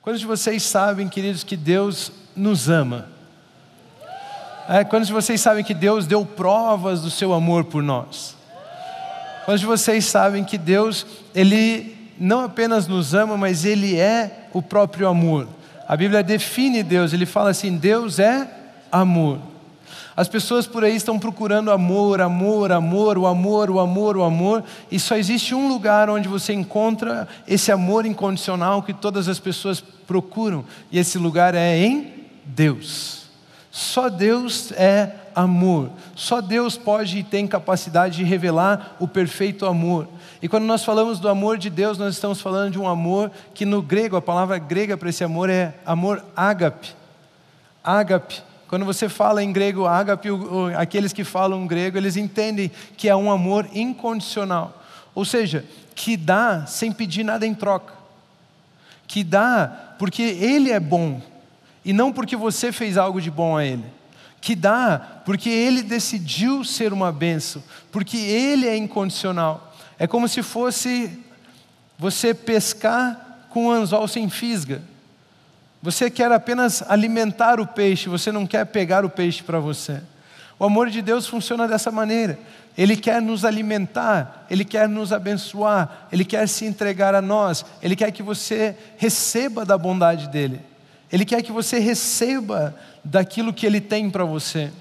Quantos de vocês sabem, queridos, que Deus nos ama? Quantos de vocês sabem que Deus deu provas do seu amor por nós? Quantos de vocês sabem que Deus, Ele não apenas nos ama, mas Ele é o próprio amor? A Bíblia define Deus, Ele fala assim, Deus é amor. As pessoas por aí estão procurando amor, e só existe um lugar onde você encontra esse amor incondicional que todas as pessoas procuram, e esse lugar é em Deus. Só Deus é amor, só Deus pode e tem capacidade de revelar o perfeito amor. E quando nós falamos do amor de Deus, nós estamos falando de um amor que no grego, a palavra grega para esse amor é amor ágape. Ágape. Quando você fala em grego ágape, aqueles que falam grego, eles entendem que é um amor incondicional. Ou seja, que dá sem pedir nada em troca. Que dá porque Ele é bom e não porque você fez algo de bom a Ele. Que dá porque Ele decidiu ser uma bênção, porque Ele é incondicional. É como se fosse você pescar com um anzol sem fisga. Você quer apenas alimentar o peixe, você não quer pegar o peixe para você. O amor de Deus funciona dessa maneira. Ele quer nos alimentar, Ele quer nos abençoar, Ele quer se entregar a nós, Ele quer que você receba da bondade dEle. Ele quer que você receba daquilo que Ele tem para você.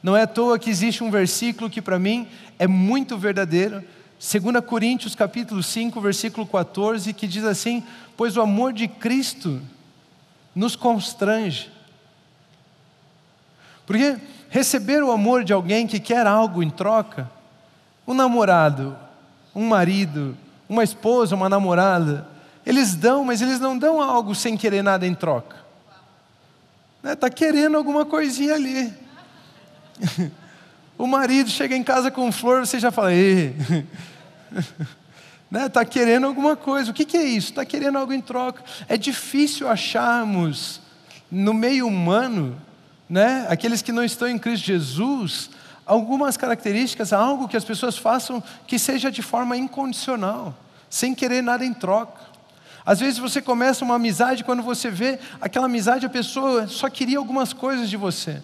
Não é à toa que existe um versículo que para mim é muito verdadeiro, 2 Coríntios capítulo 5, versículo 14, que diz assim, pois o amor de Cristo nos constrange. Porque receber o amor de alguém que quer algo em troca, um namorado, um marido, uma esposa, uma namorada, eles dão, mas eles não dão algo sem querer nada em troca. Está querendo alguma coisinha ali. O marido chega em casa com flor, você já fala, está querendo alguma coisa. O que é isso? Está querendo algo em troca. É difícil acharmos no meio humano, aqueles que não estão em Cristo Jesus, algumas características, algo que as pessoas façam que seja de forma incondicional, sem querer nada em troca. Às vezes você começa uma amizade, quando você vê aquela amizade, a pessoa só queria algumas coisas de você.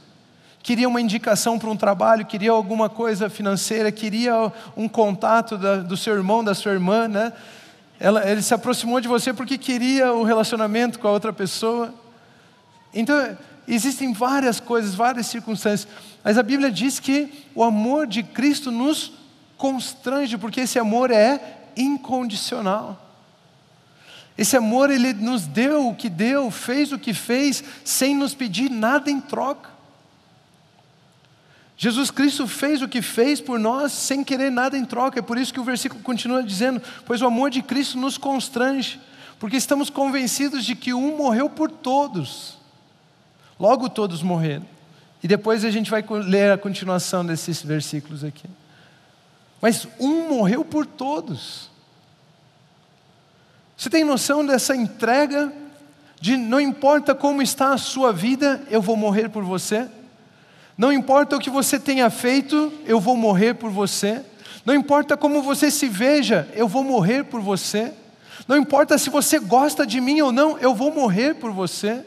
Queria uma indicação para um trabalho, queria alguma coisa financeira, queria um contato do seu irmão, da sua irmã, Ele se aproximou de você porque queria o relacionamento com a outra pessoa. Então, existem várias coisas, várias circunstâncias, mas a Bíblia diz que o amor de Cristo nos constrange, porque esse amor é incondicional. Esse amor, Ele nos deu o que deu, fez o que fez, sem nos pedir nada em troca. Jesus Cristo fez o que fez por nós sem querer nada em troca. É por isso que o versículo continua dizendo, pois o amor de Cristo nos constrange, porque estamos convencidos de que um morreu por todos, logo todos morreram. E depois a gente vai ler a continuação desses versículos aqui. Mas um morreu por todos. Você tem noção dessa entrega, de não importa como está a sua vida, eu vou morrer por você? Não importa o que você tenha feito, eu vou morrer por você. Não importa como você se veja, eu vou morrer por você. Não importa se você gosta de mim ou não, eu vou morrer por você.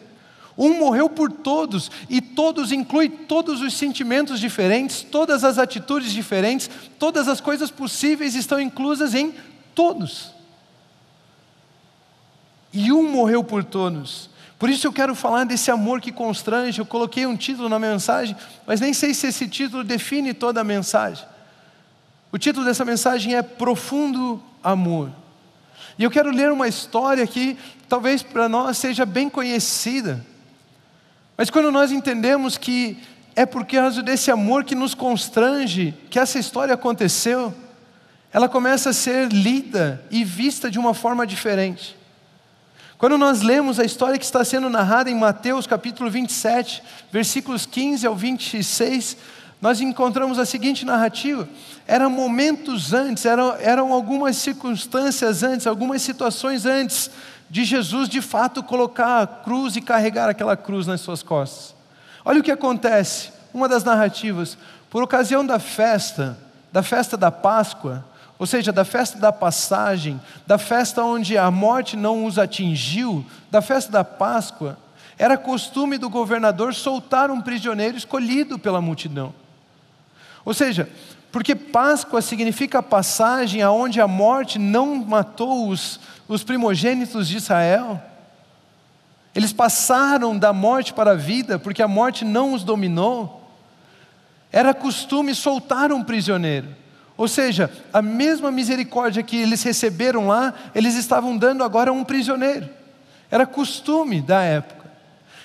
Um morreu por todos, e todos inclui todos os sentimentos diferentes, todas as atitudes diferentes, todas as coisas possíveis estão inclusas em todos. E um morreu por todos. Por isso eu quero falar desse amor que constrange. Eu coloquei um título na mensagem, mas nem sei se esse título define toda a mensagem. O título dessa mensagem é Profundo Amor. E eu quero ler uma história que talvez para nós seja bem conhecida. Mas quando nós entendemos que é por causa desse amor que nos constrange que essa história aconteceu, ela começa a ser lida e vista de uma forma diferente. Quando nós lemos a história que está sendo narrada em Mateus capítulo 27, versículos 15 ao 26, nós encontramos a seguinte narrativa. Eram momentos antes, eram algumas circunstâncias antes, algumas situações antes de Jesus de fato colocar a cruz e carregar aquela cruz nas suas costas. Olha o que acontece, uma das narrativas. Por ocasião da festa da Páscoa, ou seja, da festa da passagem, da festa onde a morte não os atingiu, da festa da Páscoa, era costume do governador soltar um prisioneiro escolhido pela multidão. Ou seja, porque Páscoa significa a passagem aonde a morte não matou os primogênitos de Israel. Eles passaram da morte para a vida, porque a morte não os dominou. Era costume soltar um prisioneiro. Ou seja, a mesma misericórdia que eles receberam lá, eles estavam dando agora a um prisioneiro. Era costume da época.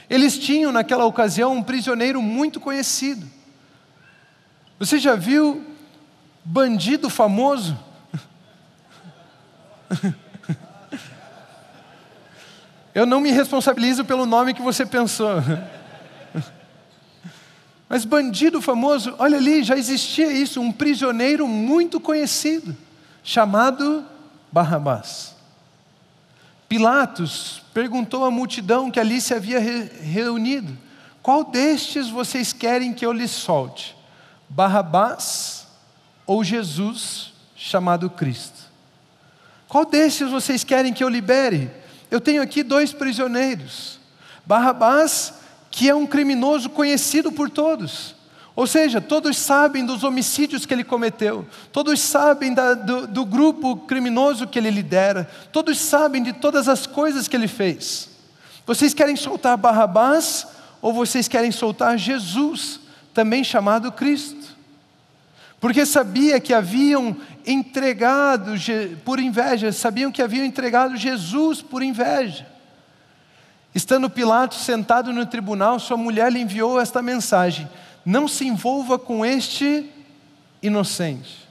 Eles tinham naquela ocasião um prisioneiro muito conhecido. Você já viu bandido famoso? Eu não me responsabilizo pelo nome que você pensou. Mas bandido famoso, olha ali, já existia isso, um prisioneiro muito conhecido, chamado Barrabás. Pilatos perguntou à multidão que ali se havia reunido: qual destes vocês querem que eu lhes solte? Barrabás ou Jesus, chamado Cristo? Qual destes vocês querem que eu libere? Eu tenho aqui 2 prisioneiros. Barrabás, que é um criminoso conhecido por todos. Ou seja, todos sabem dos homicídios que ele cometeu. Todos sabem do grupo criminoso que ele lidera. Todos sabem de todas as coisas que ele fez. Vocês querem soltar Barrabás ou vocês querem soltar Jesus, também chamado Cristo? Porque sabia que haviam entregado por inveja, sabiam que haviam entregado Jesus por inveja. Estando Pilatos sentado no tribunal, sua mulher lhe enviou esta mensagem: não se envolva com este inocente.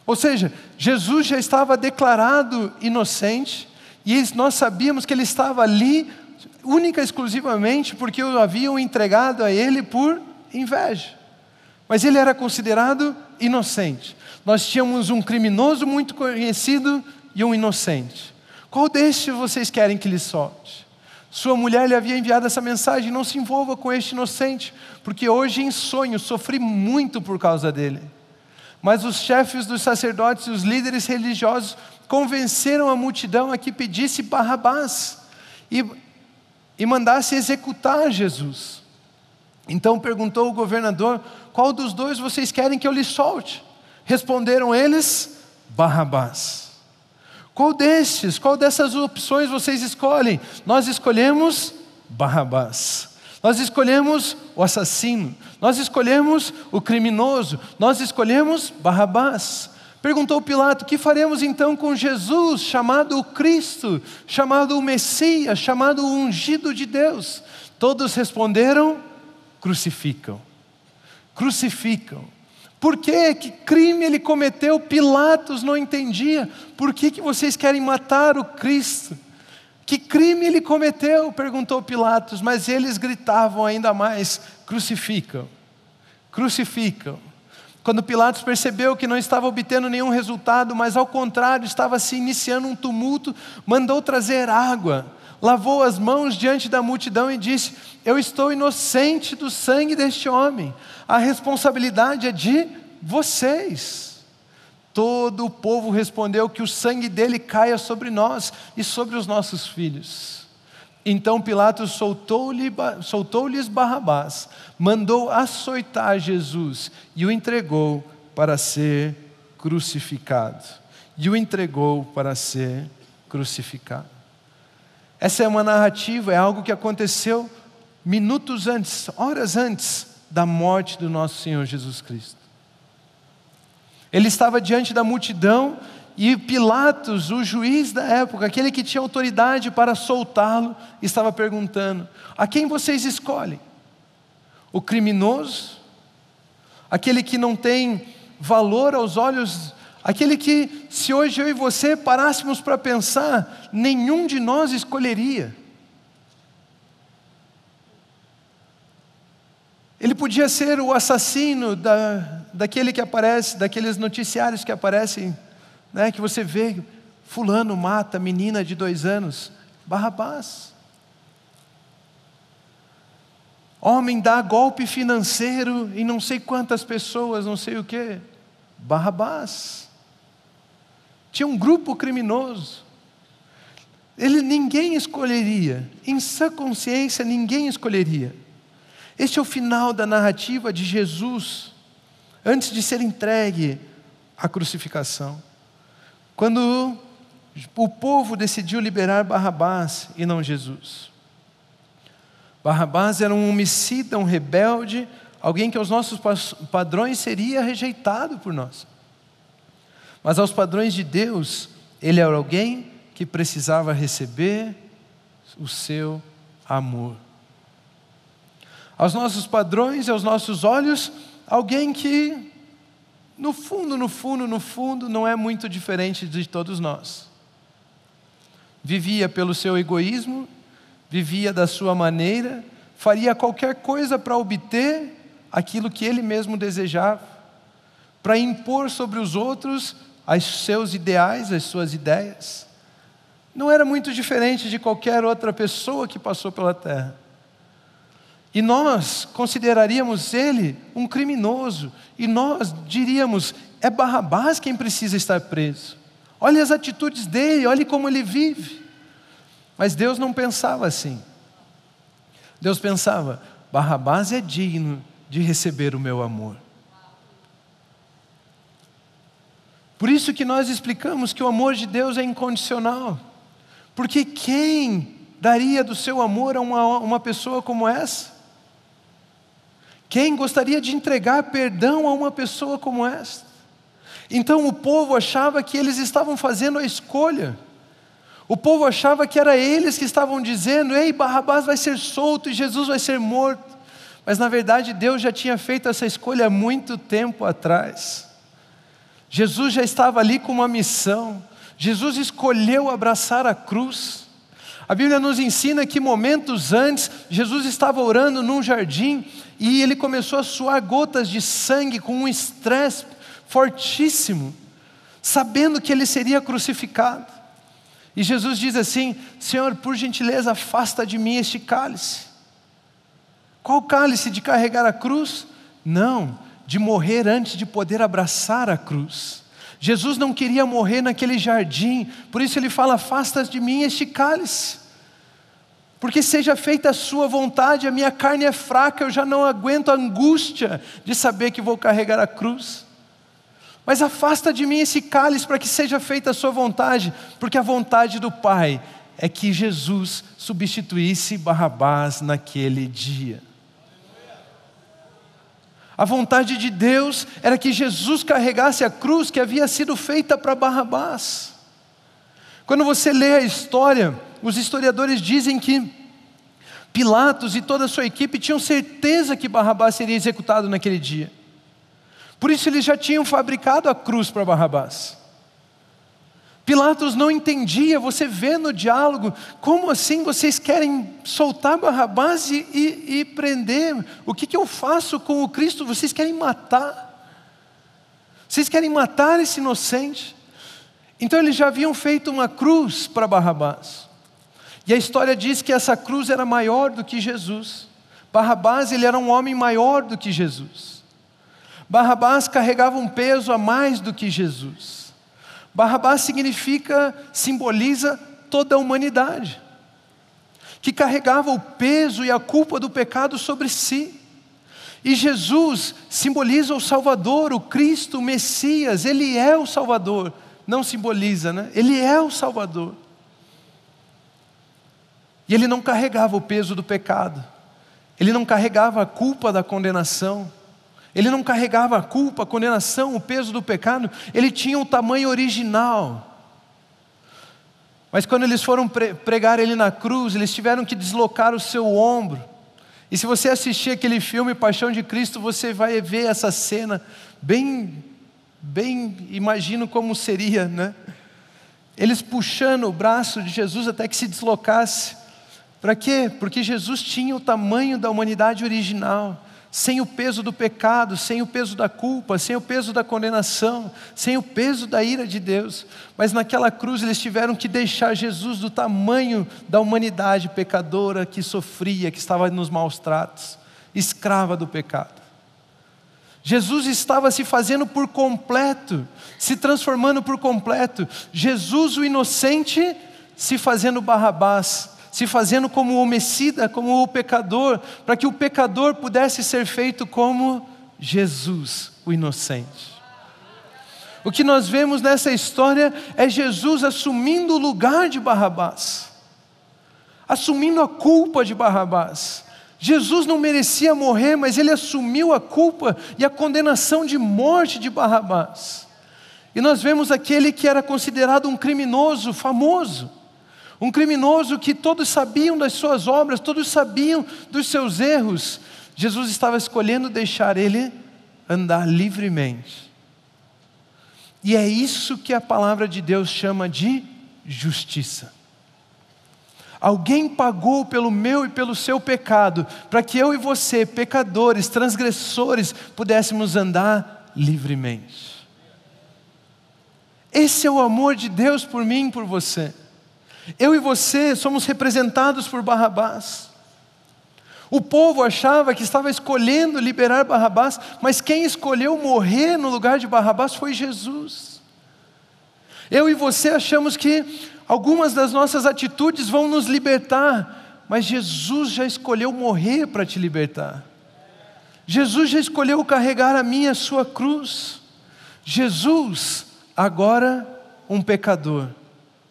Ou seja, Jesus já estava declarado inocente, e nós sabíamos que ele estava ali única e exclusivamente porque o haviam entregado a ele por inveja. Mas ele era considerado inocente. Nós tínhamos um criminoso muito conhecido e um inocente. Qual destes vocês querem que lhe solte? Sua mulher lhe havia enviado essa mensagem: não se envolva com este inocente, porque hoje em sonho sofri muito por causa dele. Mas os chefes dos sacerdotes e os líderes religiosos convenceram a multidão a que pedisse Barrabás e mandasse executar Jesus. Então perguntou o governador: qual dos 2 vocês querem que eu lhe solte? Responderam eles: Barrabás. Qual dessas opções vocês escolhem? Nós escolhemos Barrabás. Nós escolhemos o assassino. Nós escolhemos o criminoso. Nós escolhemos Barrabás. Perguntou Pilato: que faremos então com Jesus, chamado o Cristo, chamado o Messias, chamado o ungido de Deus? Todos responderam: crucificam. Crucificam. Por quê? Que crime ele cometeu? Pilatos não entendia. Por que vocês querem matar o Cristo? Que crime ele cometeu? Perguntou Pilatos. Mas eles gritavam ainda mais: crucificam. Crucificam. Quando Pilatos percebeu que não estava obtendo nenhum resultado, mas ao contrário, estava se iniciando um tumulto, mandou trazer água, lavou as mãos diante da multidão e disse: eu estou inocente do sangue deste homem, a responsabilidade é de vocês. Todo o povo respondeu: que o sangue dele caia sobre nós e sobre os nossos filhos. Então Pilatos soltou-lhes Barrabás, mandou açoitar Jesus e o entregou para ser crucificado. E o entregou para ser crucificado. Essa é uma narrativa, é algo que aconteceu minutos antes, horas antes da morte do nosso Senhor Jesus Cristo. Ele estava diante da multidão e Pilatos, o juiz da época, aquele que tinha autoridade para soltá-lo, estava perguntando: a quem vocês escolhem? O criminoso? Aquele que não tem valor aos olhos, aquele que, se hoje eu e você parássemos para pensar, nenhum de nós escolheria. Ele podia ser o assassino daquele que aparece, daqueles noticiários que aparecem, né, que você vê: fulano mata menina de 2 anos. Barrabás. Homem dá golpe financeiro em não sei quantas pessoas, não sei o quê. Barrabás. Tinha um grupo criminoso. Ninguém escolheria, em sã consciência ninguém escolheria. Este é o final da narrativa de Jesus, antes de ser entregue à crucificação. Quando o povo decidiu liberar Barrabás e não Jesus. Barrabás era um homicida, um rebelde, alguém que aos nossos padrões seria rejeitado por nós. Mas aos padrões de Deus, ele era alguém que precisava receber o seu amor. Aos nossos padrões e aos nossos olhos, alguém que, no fundo, não é muito diferente de todos nós. Vivia pelo seu egoísmo, vivia da sua maneira, faria qualquer coisa para obter aquilo que ele mesmo desejava, para impor sobre os outros os seus ideais, as suas ideias. Não era muito diferente de qualquer outra pessoa que passou pela terra. E nós consideraríamos ele um criminoso, e nós diríamos, é Barrabás quem precisa estar preso. Olha as atitudes dele, olha como ele vive. Mas Deus não pensava assim. Deus pensava, Barrabás é digno de receber o meu amor. Por isso que nós explicamos que o amor de Deus é incondicional. Porque quem daria do seu amor a uma pessoa como essa? Quem gostaria de entregar perdão a uma pessoa como essa? Então o povo achava que eles estavam fazendo a escolha. O povo achava que era eles que estavam dizendo, ei, Barrabás vai ser solto e Jesus vai ser morto. Mas na verdade Deus já tinha feito essa escolha há muito tempo atrás. Jesus já estava ali com uma missão. Jesus escolheu abraçar a cruz. A Bíblia nos ensina que momentos antes, Jesus estava orando num jardim e ele começou a suar gotas de sangue com um estresse fortíssimo, sabendo que ele seria crucificado. E Jesus diz assim, Senhor, por gentileza, afasta de mim este cálice. Qual cálice? De carregar a cruz? Não, de morrer antes de poder abraçar a cruz. Jesus não queria morrer naquele jardim, por isso ele fala, afasta de mim este cálice. Porque seja feita a sua vontade, a minha carne é fraca, eu já não aguento a angústia de saber que vou carregar a cruz. Mas afasta de mim esse cálice para que seja feita a sua vontade, porque a vontade do Pai é que Jesus substituísse Barrabás naquele dia. A vontade de Deus era que Jesus carregasse a cruz que havia sido feita para Barrabás. Quando você lê a história, os historiadores dizem que Pilatos e toda a sua equipe tinham certeza que Barrabás seria executado naquele dia. Por isso eles já tinham fabricado a cruz para Barrabás. Pilatos não entendia, você vê no diálogo, como assim vocês querem soltar Barrabás e prender? O que eu faço com o Cristo? Vocês querem matar? Vocês querem matar esse inocente? Então eles já haviam feito uma cruz para Barrabás. E a história diz que essa cruz era maior do que Jesus. Barrabás, ele era um homem maior do que Jesus. Barrabás carregava um peso a mais do que Jesus. Barrabás simboliza toda a humanidade, que carregava o peso e a culpa do pecado sobre si. E Jesus simboliza o Salvador, o Cristo, o Messias, ele é o Salvador. Não simboliza, né? Ele é o Salvador. E ele não carregava o peso do pecado. Ele não carregava a culpa da condenação. Ele não carregava a culpa, a condenação, o peso do pecado. Ele tinha o tamanho original. Mas quando eles foram pregar ele na cruz, eles tiveram que deslocar o seu ombro. E se você assistir aquele filme Paixão de Cristo, você vai ver essa cena bem imagino como seria, né? Eles puxando o braço de Jesus até que se deslocasse. Para quê? Porque Jesus tinha o tamanho da humanidade original, sem o peso do pecado, sem o peso da culpa, sem o peso da condenação, sem o peso da ira de Deus. Mas naquela cruz eles tiveram que deixar Jesus do tamanho da humanidade pecadora que sofria, que estava nos maus tratos, escrava do pecado. Jesus estava se fazendo por completo, se transformando por completo. Jesus, o inocente, se fazendo Barrabás, se fazendo como o homicida, como o pecador, para que o pecador pudesse ser feito como Jesus, o inocente. O que nós vemos nessa história é Jesus assumindo o lugar de Barrabás, assumindo a culpa de Barrabás. Jesus não merecia morrer, mas ele assumiu a culpa e a condenação de morte de Barrabás. E nós vemos aquele que era considerado um criminoso famoso, um criminoso que todos sabiam das suas obras, todos sabiam dos seus erros. Jesus estava escolhendo deixar ele andar livremente. E é isso que a palavra de Deus chama de justiça. Alguém pagou pelo meu e pelo seu pecado, para que eu e você, pecadores, transgressores, pudéssemos andar livremente. Esse é o amor de Deus por mim e por você. Eu e você somos representados por Barrabás. O povo achava que estava escolhendo liberar Barrabás, mas quem escolheu morrer no lugar de Barrabás foi Jesus. Eu e você achamos que algumas das nossas atitudes vão nos libertar, mas Jesus já escolheu morrer para te libertar. Jesus já escolheu carregar a minha e a sua cruz. Jesus, agora um pecador.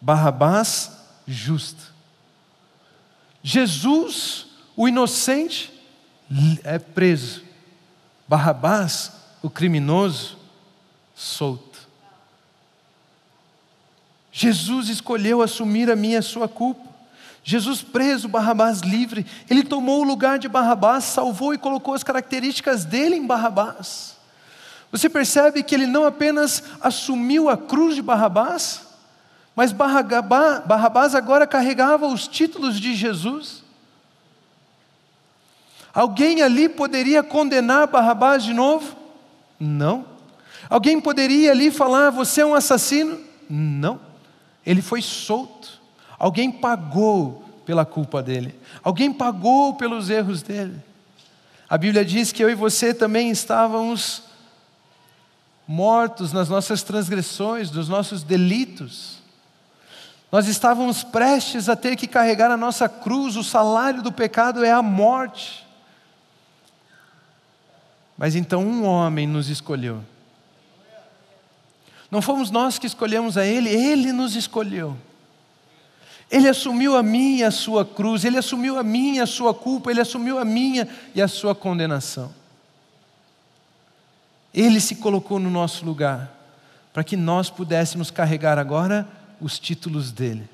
Barrabás, justo. Jesus, o inocente, é preso. Barrabás, o criminoso, solto. Jesus escolheu assumir a minha e a sua culpa. Jesus preso, Barrabás livre. Ele tomou o lugar de Barrabás, salvou e colocou as características dele em Barrabás. Você percebe que ele não apenas assumiu a cruz de Barrabás, mas Barrabás agora carregava os títulos de Jesus. Alguém ali poderia condenar Barrabás de novo? Não. Alguém poderia ali falar, você é um assassino? Não. Ele foi solto. Alguém pagou pela culpa dele. Alguém pagou pelos erros dele. A Bíblia diz que eu e você também estávamos mortos nas nossas transgressões, dos nossos delitos. Nós estávamos prestes a ter que carregar a nossa cruz. O salário do pecado é a morte. Mas então um homem nos escolheu. Não fomos nós que escolhemos a Ele, Ele nos escolheu. Ele assumiu a minha e a sua cruz, Ele assumiu a minha e a sua culpa, Ele assumiu a minha e a sua condenação. Ele se colocou no nosso lugar, para que nós pudéssemos carregar agora os títulos dEle.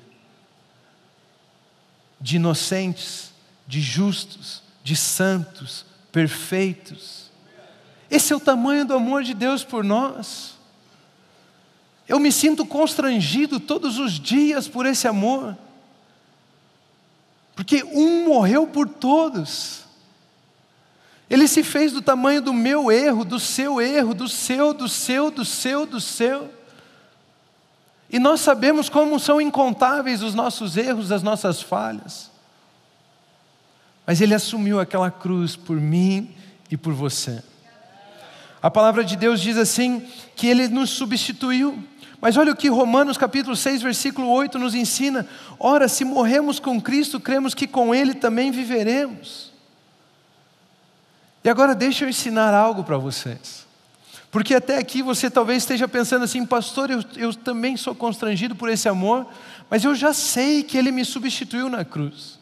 De inocentes, de justos, de santos, perfeitos. Esse é o tamanho do amor de Deus por nós. Eu me sinto constrangido todos os dias por esse amor. Porque um morreu por todos. Ele se fez do tamanho do meu erro, do seu erro, do seu. E nós sabemos como são incontáveis os nossos erros, as nossas falhas. Mas Ele assumiu aquela cruz por mim e por você. A palavra de Deus diz assim, que Ele nos substituiu. Mas olha o que Romanos capítulo 6, versículo 8 nos ensina. Ora, se morremos com Cristo, cremos que com Ele também viveremos. E agora deixa eu ensinar algo para vocês. Porque até aqui você talvez esteja pensando assim, pastor, eu também sou constrangido por esse amor, mas eu já sei que Ele me substituiu na cruz.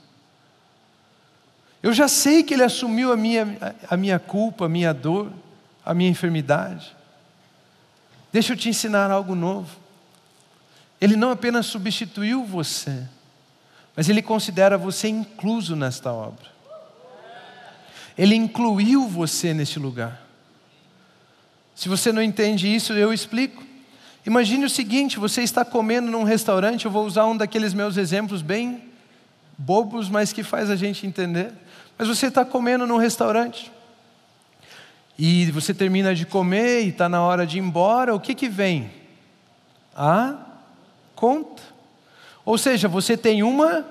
Eu já sei que Ele assumiu a minha culpa, a minha dor, a minha enfermidade. Deixa eu te ensinar algo novo. Ele não apenas substituiu você, mas Ele considera você incluso nesta obra. Ele incluiu você neste lugar. Se você não entende isso, eu explico. Imagine o seguinte, você está comendo num restaurante, eu vou usar um daqueles meus exemplos bem bobos, mas que faz a gente entender. Mas você está comendo num restaurante, e você termina de comer e está na hora de ir embora, o que vem? A conta. Ou seja, você tem uma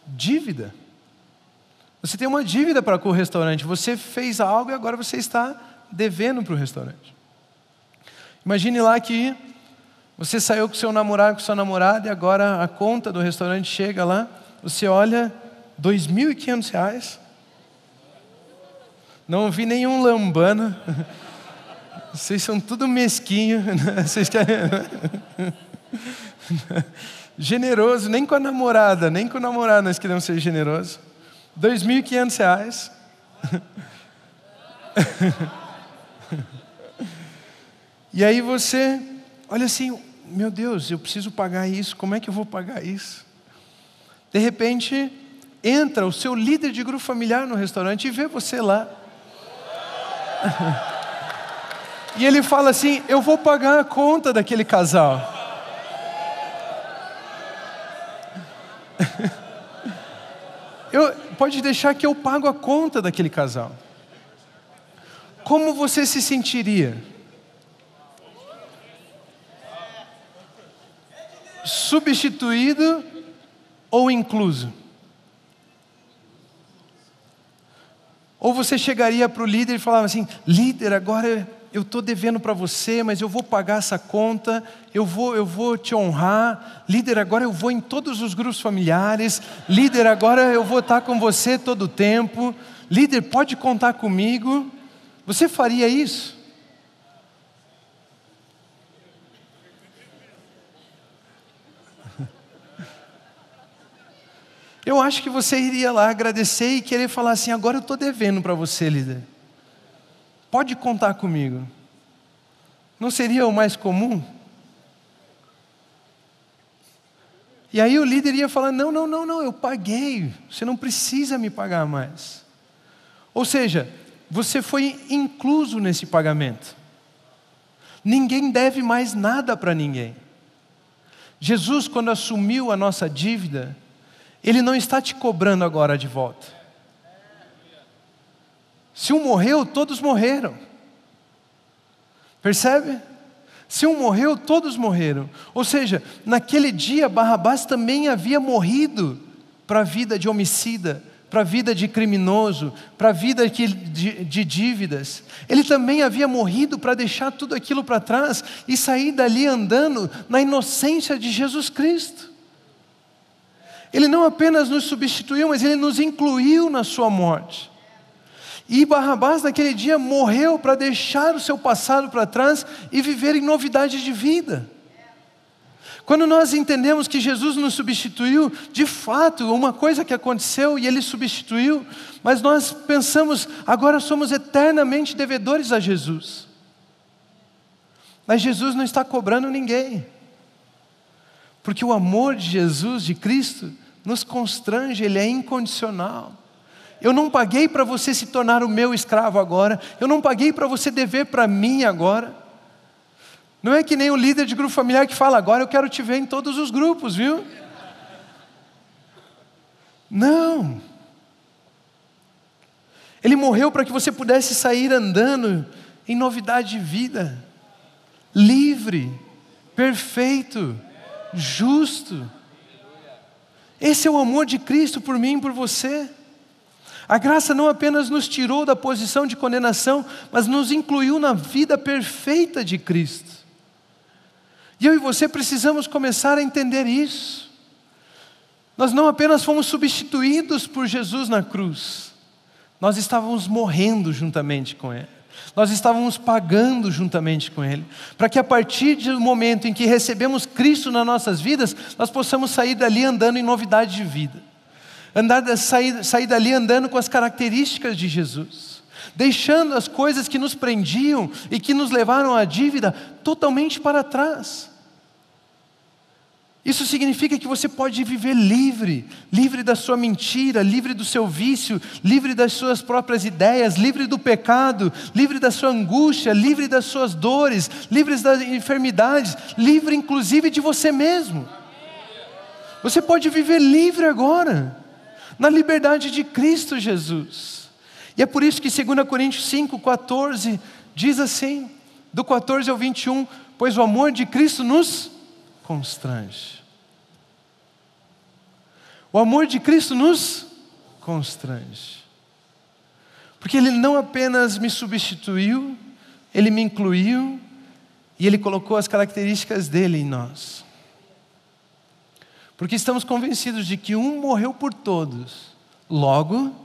dívida. Você tem uma dívida para com o restaurante. Você fez algo e agora você está devendo para o restaurante. Imagine lá que você saiu com seu namorado, com sua namorada, e agora a conta do restaurante chega lá, você olha, R$ 2.500. Não vi nenhum lambano. Vocês são tudo mesquinho. Vocês querem... Generoso, nem com a namorada, nem com o namorado nós queremos ser generosos. R$ 2.500. E aí você olha assim, meu Deus, eu preciso pagar isso, como é que eu vou pagar isso? De repente, entra o seu líder de grupo familiar no restaurante e vê você lá. E ele fala assim, eu vou pagar a conta daquele casal. Pode deixar que eu pago a conta daquele casal. Como você se sentiria? Substituído ou incluso? Ou você chegaria para o líder e falava assim, líder, agora eu estou devendo para você, mas eu vou pagar essa conta, eu vou te honrar. Líder, agora eu vou em todos os grupos familiares. Líder, agora eu vou estar com você todo o tempo. Líder, pode contar comigo. Você faria isso? Eu acho que você iria lá agradecer e querer falar assim, agora eu estou devendo para você, líder. Pode contar comigo. Não seria o mais comum? E aí o líder ia falar, não, eu paguei. Você não precisa me pagar mais. Ou seja, você foi incluso nesse pagamento. Ninguém deve mais nada para ninguém. Jesus, quando assumiu a nossa dívida, Ele não está te cobrando agora de volta. Se um morreu, todos morreram. Percebe? Se um morreu, todos morreram. Ou seja, naquele dia Barrabás também havia morrido para a vida de homicida, para a vida de criminoso, para a vida de dívidas. Ele também havia morrido para deixar tudo aquilo para trás e sair dali andando na inocência de Jesus Cristo. Ele não apenas nos substituiu, mas Ele nos incluiu na sua morte. E Barrabás naquele dia morreu para deixar o seu passado para trás e viver em novidade de vida. Quando nós entendemos que Jesus nos substituiu, de fato, uma coisa que aconteceu e Ele substituiu, mas nós pensamos, agora somos eternamente devedores a Jesus. Mas Jesus não está cobrando ninguém. Porque o amor de Jesus, de Cristo, nos constrange, Ele é incondicional. Eu não paguei para você se tornar o meu escravo agora. Eu não paguei para você dever para mim agora. Não é que nem o líder de grupo familiar que fala, agora eu quero te ver em todos os grupos, viu? Não. Ele morreu para que você pudesse sair andando em novidade de vida. Livre, perfeito, justo. Esse é o amor de Cristo por mim e por você. A graça não apenas nos tirou da posição de condenação, mas nos incluiu na vida perfeita de Cristo. E eu e você precisamos começar a entender isso. Nós não apenas fomos substituídos por Jesus na cruz, nós estávamos morrendo juntamente com Ele. Nós estávamos pagando juntamente com Ele, para que a partir do momento em que recebemos Cristo nas nossas vidas, nós possamos sair dali andando em novidade de vida. Sair dali andando com as características de Jesus, deixando as coisas que nos prendiam e que nos levaram à dívida totalmente para trás. Isso significa que você pode viver livre, livre da sua mentira, livre do seu vício, livre das suas próprias ideias, livre do pecado, livre da sua angústia, livre das suas dores, livre das enfermidades, livre inclusive de você mesmo. Você pode viver livre agora, na liberdade de Cristo Jesus. E é por isso que 2 Coríntios 5:14 diz assim, do 14 ao 21, pois o amor de Cristo nos constrange. O amor de Cristo nos constrange. Porque Ele não apenas me substituiu, Ele me incluiu e Ele colocou as características dEle em nós. Porque estamos convencidos de que um morreu por todos, logo,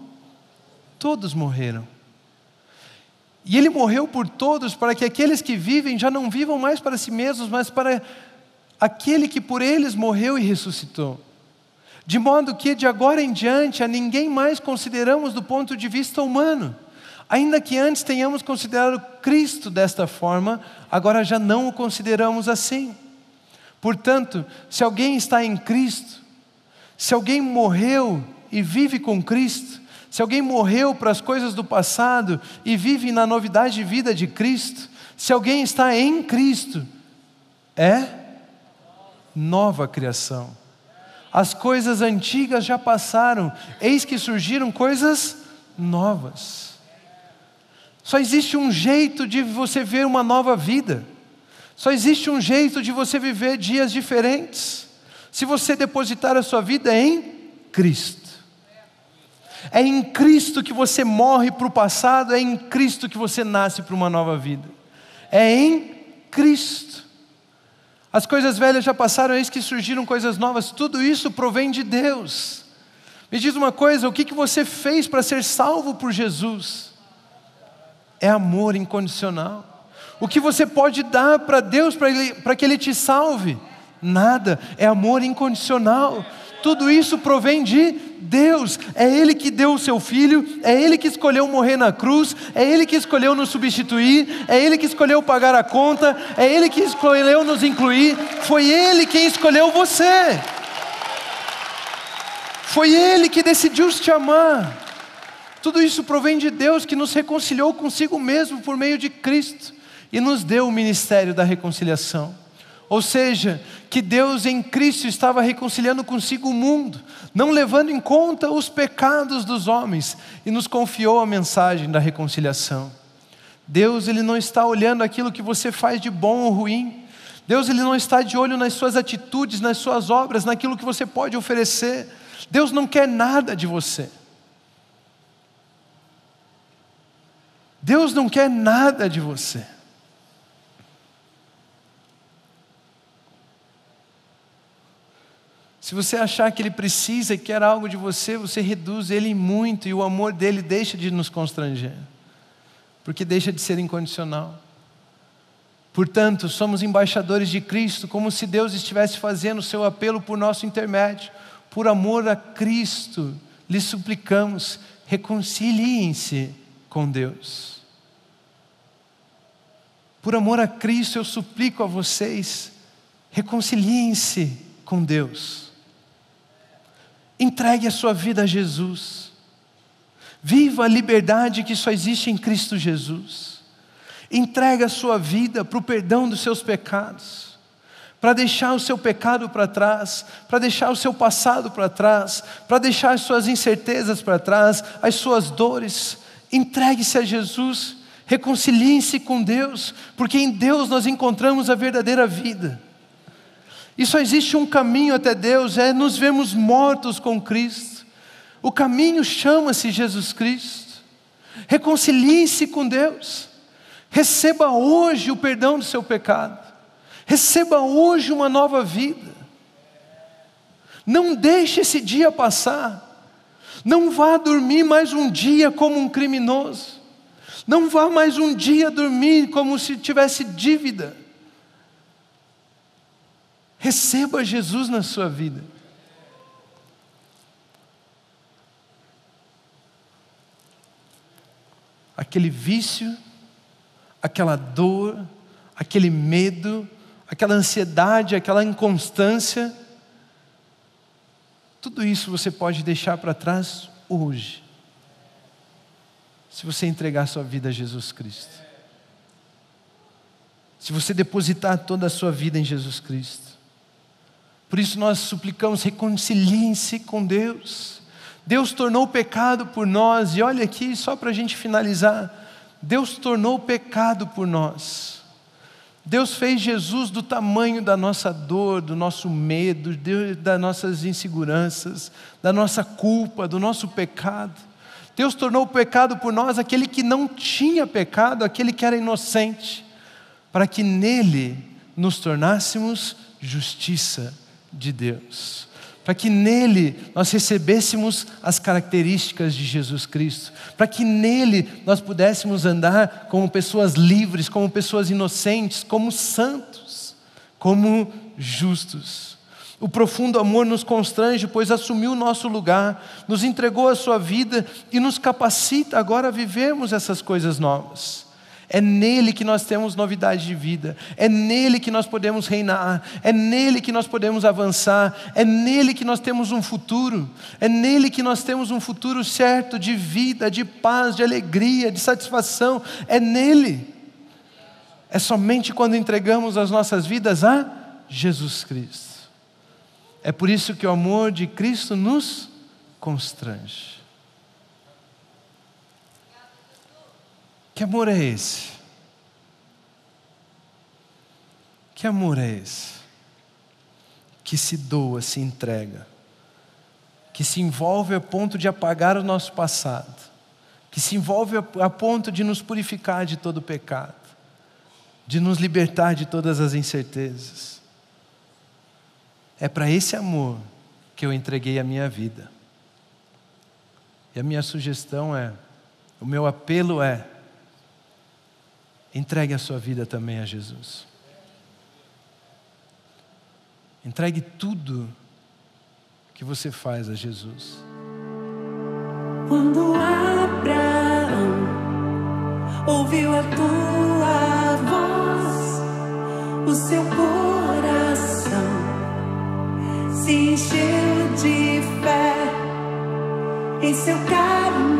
todos morreram. E Ele morreu por todos para que aqueles que vivem já não vivam mais para si mesmos, mas para aquele que por eles morreu e ressuscitou. De modo que de agora em diante a ninguém mais consideramos do ponto de vista humano. Ainda que antes tenhamos considerado Cristo desta forma, agora já não o consideramos assim. Portanto, se alguém está em Cristo, se alguém morreu e vive com Cristo, se alguém morreu para as coisas do passado e vive na novidade de vida de Cristo, se alguém está em Cristo, é nova criação. As coisas antigas já passaram, eis que surgiram coisas novas. Só existe um jeito de você ver uma nova vida. Só existe um jeito de você viver dias diferentes. Se você depositar a sua vida em Cristo. É em Cristo que você morre para o passado, é em Cristo que você nasce para uma nova vida. É em Cristo. As coisas velhas já passaram, eis que surgiram coisas novas. Tudo isso provém de Deus. Me diz uma coisa, o que você fez para ser salvo por Jesus? É amor incondicional. O que você pode dar para Deus para que Ele te salve? Nada, é amor incondicional. Tudo isso provém de Deus. É Ele que deu o seu Filho, é Ele que escolheu morrer na cruz, é Ele que escolheu nos substituir, é Ele que escolheu pagar a conta, é Ele que escolheu nos incluir, foi Ele quem escolheu você. Foi Ele que decidiu te amar. Tudo isso provém de Deus que nos reconciliou consigo mesmo por meio de Cristo e nos deu o ministério da reconciliação. Ou seja, que Deus em Cristo estava reconciliando consigo o mundo, não levando em conta os pecados dos homens, e nos confiou a mensagem da reconciliação. Deus, Ele não está olhando aquilo que você faz de bom ou ruim. Deus, Ele não está de olho nas suas atitudes, nas suas obras, naquilo que você pode oferecer. Deus não quer nada de você. Deus não quer nada de você. Se você achar que Ele precisa e quer algo de você, você reduz Ele muito e o amor dEle deixa de nos constranger, porque deixa de ser incondicional. Portanto, somos embaixadores de Cristo, como se Deus estivesse fazendo o seu apelo por nosso intermédio. Por amor a Cristo, lhes suplicamos, reconciliem-se com Deus. Por amor a Cristo, eu suplico a vocês, reconciliem-se com Deus. Entregue a sua vida a Jesus. Viva a liberdade que só existe em Cristo Jesus. Entregue a sua vida para o perdão dos seus pecados, para deixar o seu pecado para trás, para deixar o seu passado para trás, para deixar as suas incertezas para trás, as suas dores. Entregue-se a Jesus, reconciliem-se com Deus, porque em Deus nós encontramos a verdadeira vida. E só existe um caminho até Deus, é nos vermos mortos com Cristo. O caminho chama-se Jesus Cristo. Reconcilie-se com Deus. Receba hoje o perdão do seu pecado. Receba hoje uma nova vida. Não deixe esse dia passar. Não vá dormir mais um dia como um criminoso. Não vá mais um dia dormir como se tivesse dívida. Receba Jesus na sua vida. Aquele vício, aquela dor, aquele medo, aquela ansiedade, aquela inconstância, tudo isso você pode deixar para trás hoje, se você entregar sua vida a Jesus Cristo. Se você depositar toda a sua vida em Jesus Cristo. Por isso nós suplicamos, reconciliem-se com Deus. Deus tornou o pecado por nós, e olha aqui, só para a gente finalizar, Deus tornou o pecado por nós. Deus fez Jesus do tamanho da nossa dor, do nosso medo, das nossas inseguranças, da nossa culpa, do nosso pecado. Deus tornou pecado por nós aquele que não tinha pecado, aquele que era inocente, para que nele nos tornássemos justiça de Deus, para que nele nós recebêssemos as características de Jesus Cristo, para que nele nós pudéssemos andar como pessoas livres, como pessoas inocentes, como santos, como justos. O profundo amor nos constrange, pois assumiu o nosso lugar, nos entregou a sua vida e nos capacita agora a vivermos essas coisas novas. É nele que nós temos novidade de vida, é nele que nós podemos reinar, é nele que nós podemos avançar, é nele que nós temos um futuro, é nele que nós temos um futuro certo de vida, de paz, de alegria, de satisfação, é nele. É somente quando entregamos as nossas vidas a Jesus Cristo. É por isso que o amor de Cristo nos constrange. Que amor é esse? Que amor é esse? Que se doa, se entrega, que se envolve a ponto de apagar o nosso passado, que se envolve a ponto de nos purificar de todo pecado, de nos libertar de todas as incertezas. É para esse amor que eu entreguei a minha vida. E a minha sugestão é, o meu apelo é, entregue a sua vida também a Jesus. Entregue tudo que você faz a Jesus. Quando Abraão ouviu a tua voz, o seu coração se encheu de fé em seu caminho.